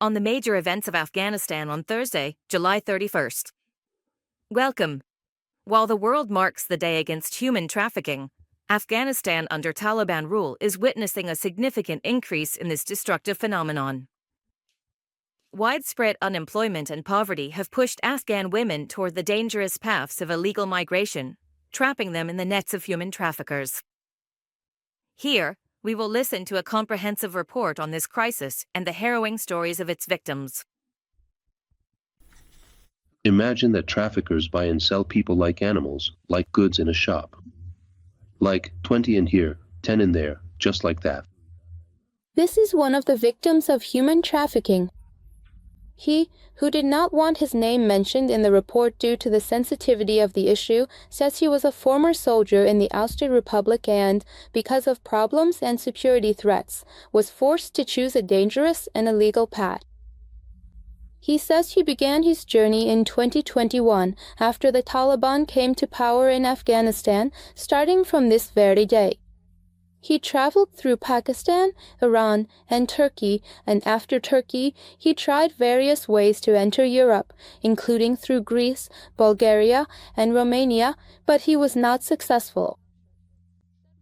on the major events of Afghanistan on Thursday, July 31st. Welcome. While the world marks the day against human trafficking, Afghanistan under Taliban rule is witnessing a significant increase in this destructive phenomenon. Widespread unemployment and poverty have pushed Afghan women toward the dangerous paths of illegal migration, trapping them in the nets of human traffickers. Here, we will listen to a comprehensive report on this crisis and the harrowing stories of its victims. Imagine that traffickers buy and sell people like animals, like goods in a shop. Like 20 in here, 10 in there, just like that. This is one of the victims of human trafficking. He, who did not want his name mentioned in the report due to the sensitivity of the issue, says he was a former soldier in the ousted republic and, because of problems and security threats, was forced to choose a dangerous and illegal path. He says he began his journey in 2021 after the Taliban came to power in Afghanistan, starting from this very day. He traveled through Pakistan, Iran, and Turkey, and after Turkey, he tried various ways to enter Europe, including through Greece, Bulgaria, and Romania, but he was not successful.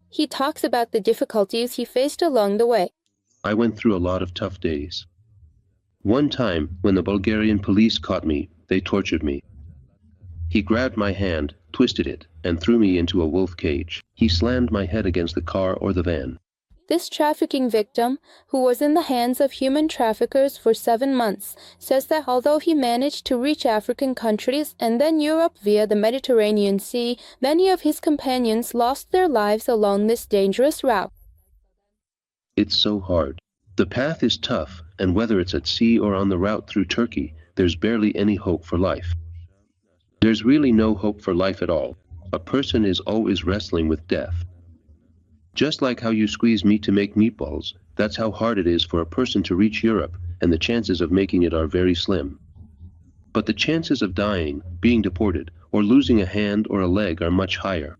He talks about the difficulties he faced along the way. I went through a lot of tough days. One time, when the Bulgarian police caught me, they tortured me. He grabbed my hand, twisted it, and threw me into a wolf cage. He slammed my head against the car or the van. This trafficking victim, who was in the hands of human traffickers for 7 months, says that although he managed to reach African countries and then Europe via the Mediterranean Sea, many of his companions lost their lives along this dangerous route. It's so hard. The path is tough, and whether it's at sea or on the route through Turkey, there's barely any hope for life. There's really no hope for life at all. A person is always wrestling with death. Just like how you squeeze meat to make meatballs, that's how hard it is for a person to reach Europe, and the chances of making it are very slim. But the chances of dying, being deported, or losing a hand or a leg are much higher.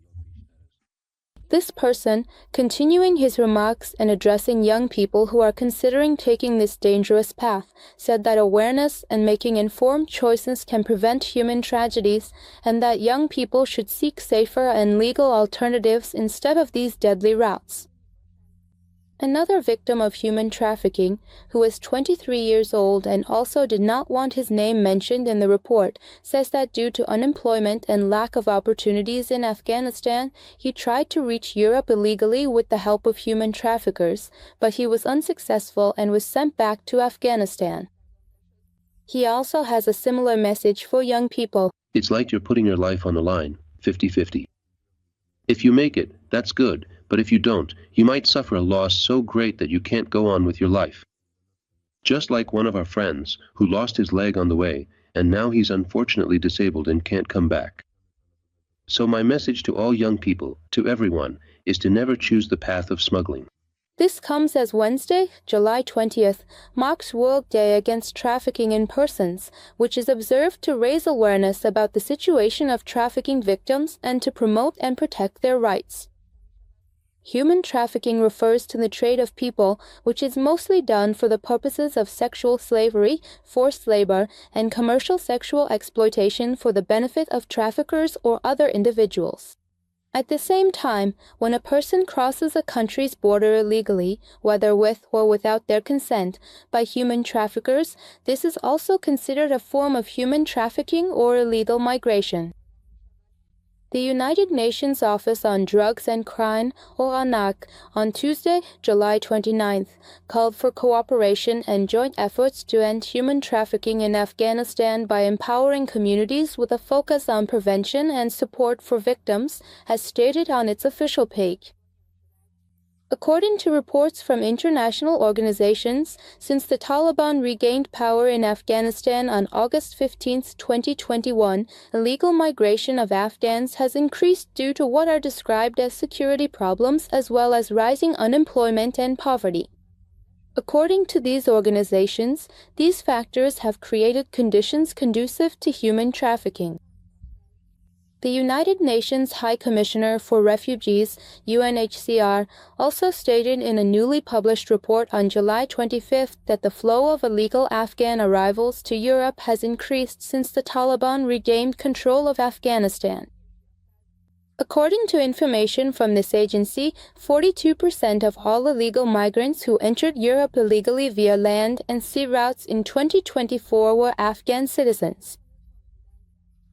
This person, continuing his remarks and addressing young people who are considering taking this dangerous path, said that awareness and making informed choices can prevent human tragedies, and that young people should seek safer and legal alternatives instead of these deadly routes. Another victim of human trafficking, who is 23 years old and also did not want his name mentioned in the report, says that due to unemployment and lack of opportunities in Afghanistan, he tried to reach Europe illegally with the help of human traffickers, but he was unsuccessful and was sent back to Afghanistan. He also has a similar message for young people. It's like you're putting your life on the line, 50-50. If you make it, that's good, but if you don't, you might suffer a loss so great that you can't go on with your life. Just like one of our friends, who lost his leg on the way, and now he's unfortunately disabled and can't come back. So my message to all young people, to everyone, is to never choose the path of smuggling. This comes as Wednesday, July 20th, marks World Day Against Trafficking in Persons, which is observed to raise awareness about the situation of trafficking victims and to promote and protect their rights. Human trafficking refers to the trade of people, which is mostly done for the purposes of sexual slavery, forced labor, and commercial sexual exploitation for the benefit of traffickers or other individuals. At the same time, when a person crosses a country's border illegally, whether with or without their consent, by human traffickers, this is also considered a form of human trafficking or illegal migration. The United Nations Office on Drugs and Crime, or UNAC, on Tuesday, July 29th, called for cooperation and joint efforts to end human trafficking in Afghanistan by empowering communities with a focus on prevention and support for victims, as stated on its official page. According to reports from international organizations, since the Taliban regained power in Afghanistan on August 15, 2021, illegal migration of Afghans has increased due to what are described as security problems as well as rising unemployment and poverty. According to these organizations, these factors have created conditions conducive to human trafficking. The United Nations High Commissioner for Refugees, UNHCR, also stated in a newly published report on July 25 that the flow of illegal Afghan arrivals to Europe has increased since the Taliban regained control of Afghanistan. According to information from this agency, 42% of all illegal migrants who entered Europe illegally via land and sea routes in 2024 were Afghan citizens.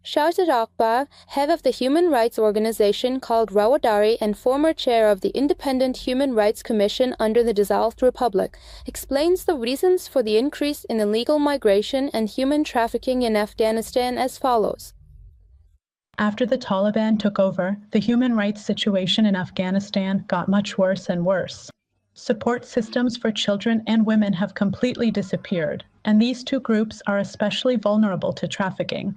Shahzad Akbar, head of the human rights organization called Rawadari and former chair of the Independent Human Rights Commission under the dissolved republic, explains the reasons for the increase in illegal migration and human trafficking in Afghanistan as follows. After the Taliban took over, the human rights situation in Afghanistan got much worse and worse. Support systems for children and women have completely disappeared, and these two groups are especially vulnerable to trafficking.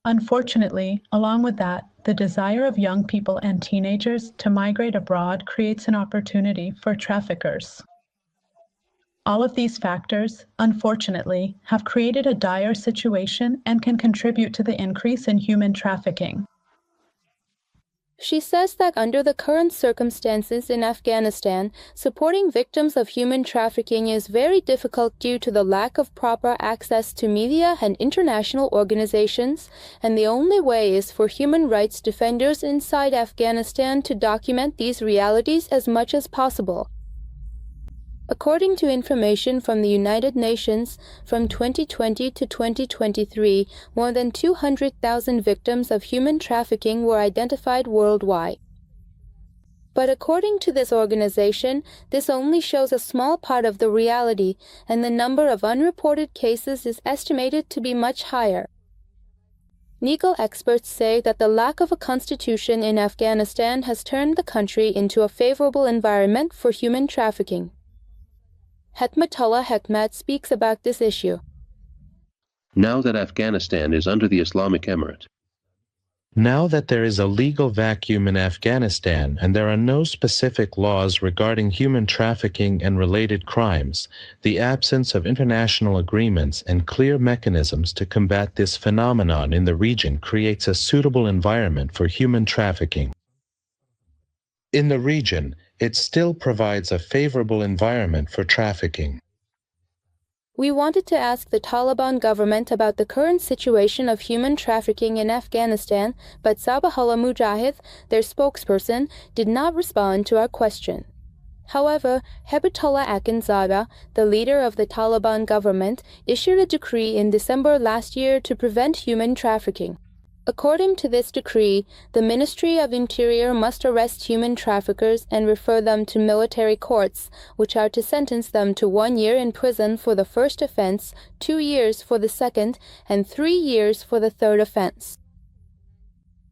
Unfortunately, along with that, the desire of young people and teenagers to migrate abroad creates an opportunity for traffickers. All of these factors, unfortunately, have created a dire situation and can contribute to the increase in human trafficking. She says that under the current circumstances in Afghanistan, supporting victims of human trafficking is very difficult due to the lack of proper access to media and international organizations, and the only way is for human rights defenders inside Afghanistan to document these realities as much as possible. According to information from the United Nations, from 2020 to 2023, more than 200,000 victims of human trafficking were identified worldwide. But according to this organization, this only shows a small part of the reality, and the number of unreported cases is estimated to be much higher. Legal experts say that the lack of a constitution in Afghanistan has turned the country into a favorable environment for human trafficking. Hekmatullah Hekmat speaks about this issue. Now that Afghanistan is under the Islamic Emirate, Now that there is a legal vacuum in Afghanistan and there are no specific laws regarding human trafficking and related crimes, the absence of international agreements and clear mechanisms to combat this phenomenon in the region creates a suitable environment for human trafficking. In the region, it still provides a favorable environment for trafficking. We wanted to ask the Taliban government about the current situation of human trafficking in Afghanistan, but Zabihullah Mujahid, their spokesperson, did not respond to our question. However, Hebatullah Akhundzada, the leader of the Taliban government, issued a decree in December last year to prevent human trafficking. According to this decree, the Ministry of Interior must arrest human traffickers and refer them to military courts, which are to sentence them to 1 year in prison for the first offense, 2 years for the second, and 3 years for the third offense.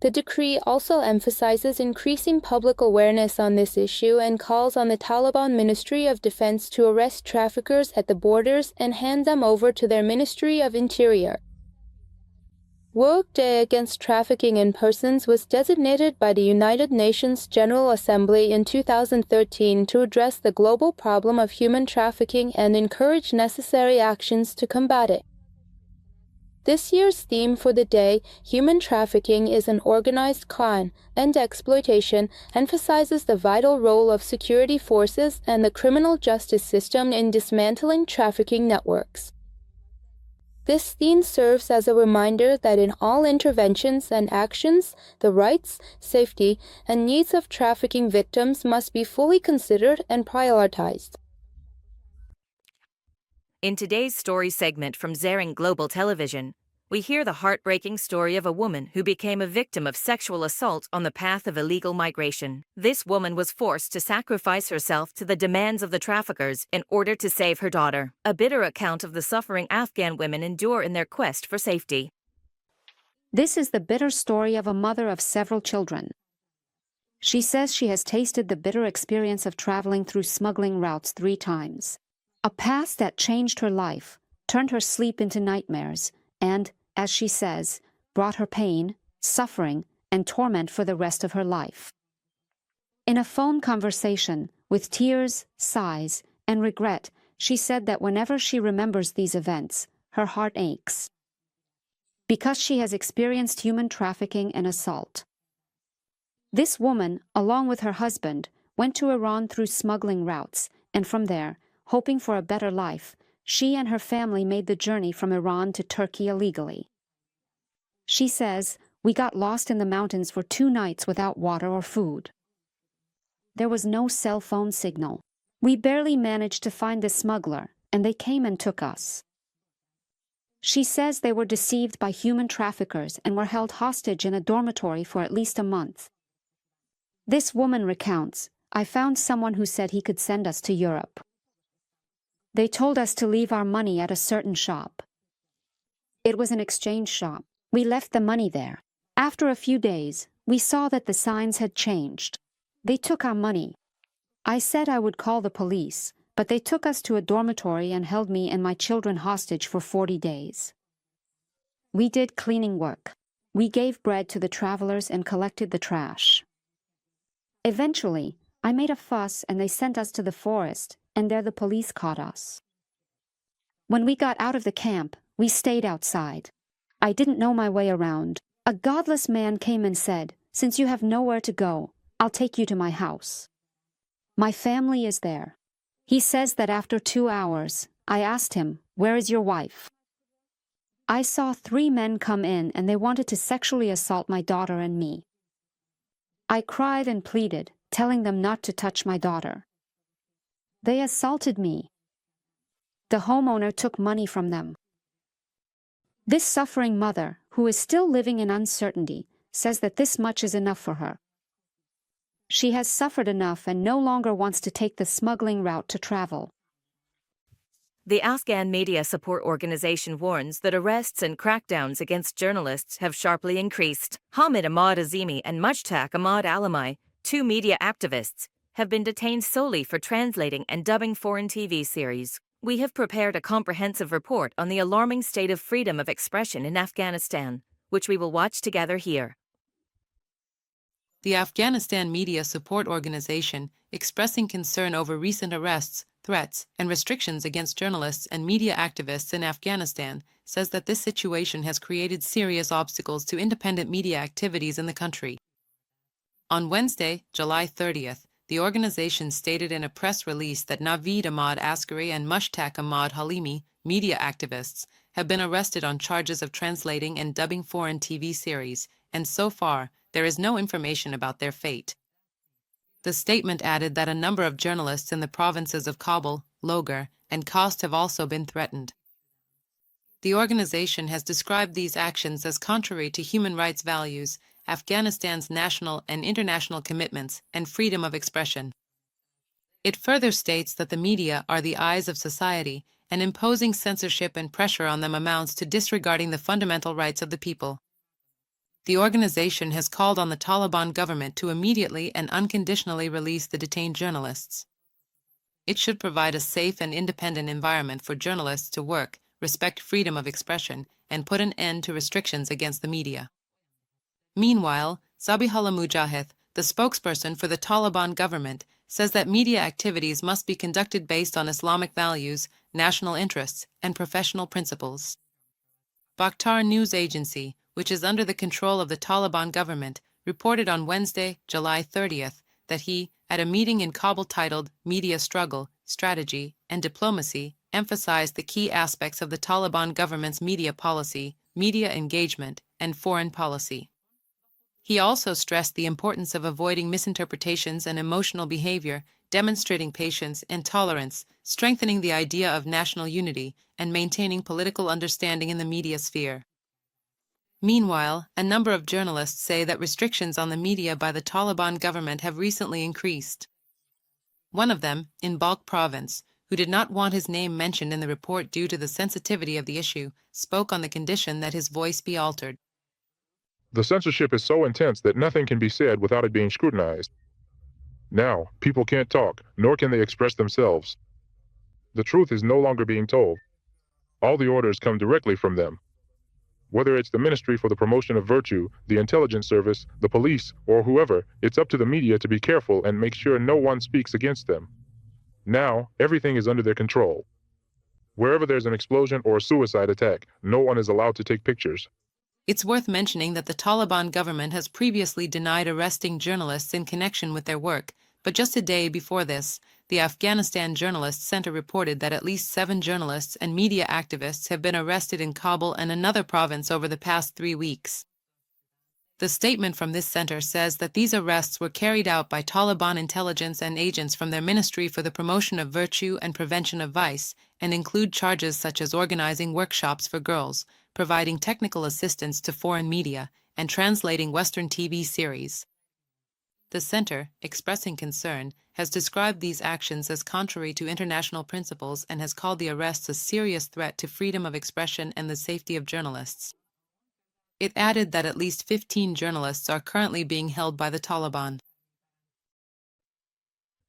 The decree also emphasizes increasing public awareness on this issue and calls on the Taliban Ministry of Defense to arrest traffickers at the borders and hand them over to their Ministry of Interior. World Day Against Trafficking in Persons was designated by the United Nations General Assembly in 2013 to address the global problem of human trafficking and encourage necessary actions to combat it. This year's theme for the day, Human Trafficking is an Organized Crime and Exploitation, emphasizes the vital role of security forces and the criminal justice system in dismantling trafficking networks. This theme serves as a reminder that in all interventions and actions, the rights, safety, and needs of trafficking victims must be fully considered and prioritized. In today's story segment from Zarin Global Television, we hear the heartbreaking story of a woman who became a victim of sexual assault on the path of illegal migration. This woman was forced to sacrifice herself to the demands of the traffickers in order to save her daughter. A bitter account of the suffering Afghan women endure in their quest for safety. This is the bitter story of a mother of several children. She says she has tasted the bitter experience of traveling through smuggling routes 3 times. A past that changed her life, turned her sleep into nightmares, and, as she says, brought her pain, suffering, and torment for the rest of her life. In a phone conversation, with tears, sighs, and regret, she said that whenever she remembers these events, her heart aches. because she has experienced human trafficking and assault. This woman, along with her husband, went to Iran through smuggling routes, and from there, hoping for a better life, she and her family made the journey from Iran to Turkey illegally. She says, "We got lost in the mountains for 2 nights without water or food. There was no cell phone signal. We barely managed to find the smuggler, and they came and took us." She says they were deceived by human traffickers and were held hostage in a dormitory for at least a month. This woman recounts, "I found someone who said he could send us to Europe. They told us to leave our money at a certain shop. It was an exchange shop. We left the money there. After a few days, we saw that the signs had changed. They took our money. I said I would call the police, but they took us to a dormitory and held me and my children hostage for 40 days. We did cleaning work. We gave bread to the travelers and collected the trash. Eventually, I made a fuss and they sent us to the forest, and there the police caught us. When we got out of the camp, we stayed outside. I didn't know my way around. A godless man came and said, 'Since you have nowhere to go, I'll take you to my house. My family is there.' He says that after 2 hours, I asked him, 'Where is your wife?' I saw 3 men come in and they wanted to sexually assault my daughter and me. I cried and pleaded, telling them not to touch my daughter. They assaulted me. The homeowner took money from them." This suffering mother, who is still living in uncertainty, says that this much is enough for her. She has suffered enough and no longer wants to take the smuggling route to travel. The Afghan media support organization warns that arrests and crackdowns against journalists have sharply increased. Hamid Ahmad Azimi and Mushtaq Ahmad Alami, 2 media activists, have been detained solely for translating and dubbing foreign TV series. We have prepared a comprehensive report on the alarming state of freedom of expression in Afghanistan, which we will watch together here. The Afghanistan Media Support Organization, expressing concern over recent arrests, threats, and restrictions against journalists and media activists in Afghanistan, says that this situation has created serious obstacles to independent media activities in the country. On Wednesday, July 30th, the organization stated in a press release that Naveed Ahmad Askari and Mushtaq Ahmad Halimi, media activists, have been arrested on charges of translating and dubbing foreign TV series, and so far, there is no information about their fate. The statement added that a number of journalists in the provinces of Kabul, Logar, and Khost have also been threatened. The organization has described these actions as contrary to human rights values, Afghanistan's national and international commitments, and freedom of expression. It further states that the media are the eyes of society, and imposing censorship and pressure on them amounts to disregarding the fundamental rights of the people. The organization has called on the Taliban government to immediately and unconditionally release the detained journalists. It should provide a safe and independent environment for journalists to work, respect freedom of expression, and put an end to restrictions against the media. Meanwhile, Zabihullah Mujahid, the spokesperson for the Taliban government, says that media activities must be conducted based on Islamic values, national interests, and professional principles. Bakhtar News Agency, which is under the control of the Taliban government, reported on Wednesday, July 30th, that he, at a meeting in Kabul titled Media Struggle, Strategy, and Diplomacy, emphasized the key aspects of the Taliban government's media policy, media engagement, and foreign policy. He also stressed the importance of avoiding misinterpretations and emotional behavior, demonstrating patience and tolerance, strengthening the idea of national unity, and maintaining political understanding in the media sphere. Meanwhile, a number of journalists say that restrictions on the media by the Taliban government have recently increased. One of them, in Balkh province, who did not want his name mentioned in the report due to the sensitivity of the issue, spoke on the condition that his voice be altered. The censorship is so intense that nothing can be said without it being scrutinized. Now, people can't talk, nor can they express themselves. The truth is no longer being told. All the orders come directly from them. Whether it's the Ministry for the Promotion of Virtue, the Intelligence Service, the police, or whoever, it's up to the media to be careful and make sure no one speaks against them. Now, everything is under their control. Wherever there's an explosion or a suicide attack, no one is allowed to take pictures. It's worth mentioning that the Taliban government has previously denied arresting journalists in connection with their work, but just a day before this, the Afghanistan Journalists Center reported that at least 7 journalists and media activists have been arrested in Kabul and another province over the past 3 weeks. The statement from this center says that these arrests were carried out by Taliban intelligence and agents from their Ministry for the Promotion of Virtue and Prevention of Vice, and include charges such as organizing workshops for girls, providing technical assistance to foreign media, and translating Western TV series. The center, expressing concern, has described these actions as contrary to international principles and has called the arrests a serious threat to freedom of expression and the safety of journalists. It added that at least 15 journalists are currently being held by the Taliban.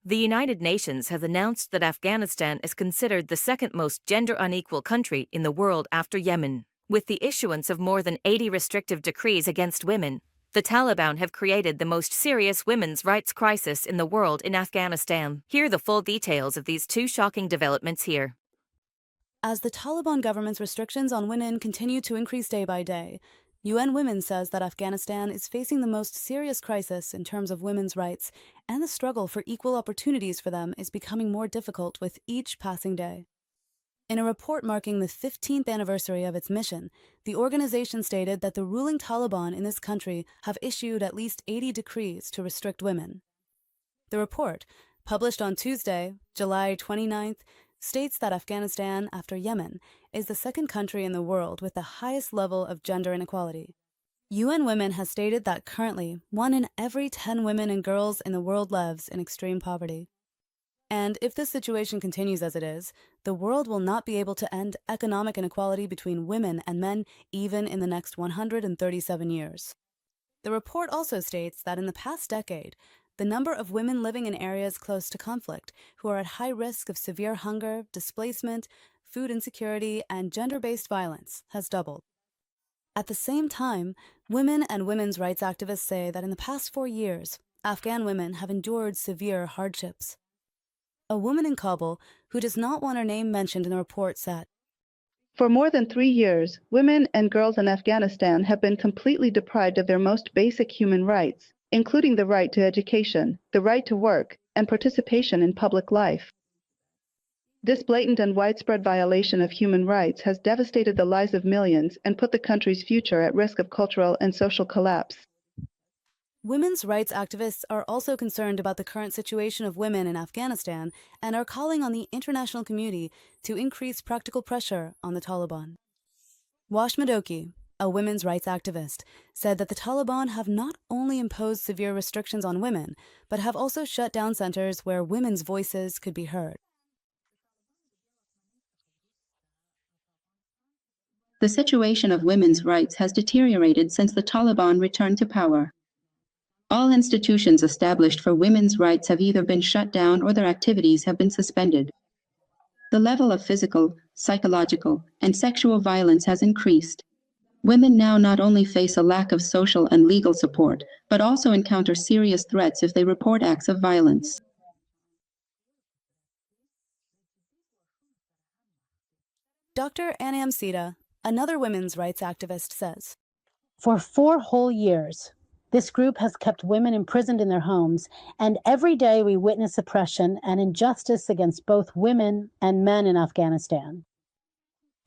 The United Nations has announced that Afghanistan is considered the second most gender unequal country in the world after Yemen. With the issuance of more than 80 restrictive decrees against women, the Taliban have created the most serious women's rights crisis in the world in Afghanistan. Hear the full details of these 2 shocking developments here. As the Taliban government's restrictions on women continue to increase day by day, UN Women says that Afghanistan is facing the most serious crisis in terms of women's rights, and the struggle for equal opportunities for them is becoming more difficult with each passing day. In a report marking the 15th anniversary of its mission, the organization stated that the ruling Taliban in this country have issued at least 80 decrees to restrict women. The report, published on Tuesday, July 29th, states that Afghanistan, after Yemen, is the second country in the world with the highest level of gender inequality. UN Women has stated that currently 1 in every 10 women and girls in the world lives in extreme poverty. And if this situation continues as it is, the world will not be able to end economic inequality between women and men even in the next 137 years. The report also states that in the past decade, the number of women living in areas close to conflict who are at high risk of severe hunger, displacement, food insecurity, and gender-based violence has doubled. At the same time, women and women's rights activists say that in the past 4 years, Afghan women have endured severe hardships. A woman in Kabul, who does not want her name mentioned in the report, said, "For more than 3 years, women and girls in Afghanistan have been completely deprived of their most basic human rights, including the right to education, the right to work, and participation in public life. This blatant and widespread violation of human rights has devastated the lives of millions and put the country's future at risk of cultural and social collapse." Women's rights activists are also concerned about the current situation of women in Afghanistan and are calling on the international community to increase practical pressure on the Taliban. Wash Madoki, a women's rights activist, said that the Taliban have not only imposed severe restrictions on women, but have also shut down centers where women's voices could be heard. The situation of women's rights has deteriorated since the Taliban returned to power. All institutions established for women's rights have either been shut down or their activities have been suspended. The level of physical, psychological, and sexual violence has increased. Women now not only face a lack of social and legal support, but also encounter serious threats if they report acts of violence. Dr. Anam Sita, another women's rights activist, says, "For 4 whole years, this group has kept women imprisoned in their homes, and every day we witness oppression and injustice against both women and men in Afghanistan.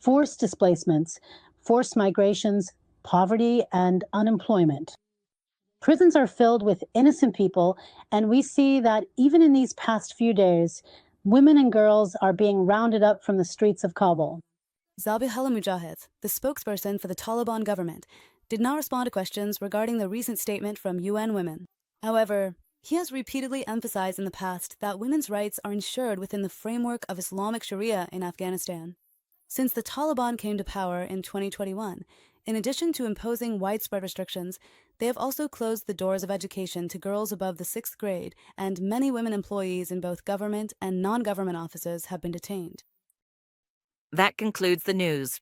Forced displacements, forced migrations, poverty, and unemployment. Prisons are filled with innocent people, and we see that even in these past few days, women and girls are being rounded up from the streets of Kabul." Zabihala Mujahid, the spokesperson for the Taliban government, did not respond to questions regarding the recent statement from UN Women. However, he has repeatedly emphasized in the past that women's rights are ensured within the framework of Islamic Sharia in Afghanistan. Since the Taliban came to power in 2021, in addition to imposing widespread restrictions, they have also closed the doors of education to girls above the 6th grade, and many women employees in both government and non-government offices have been detained. That concludes the news.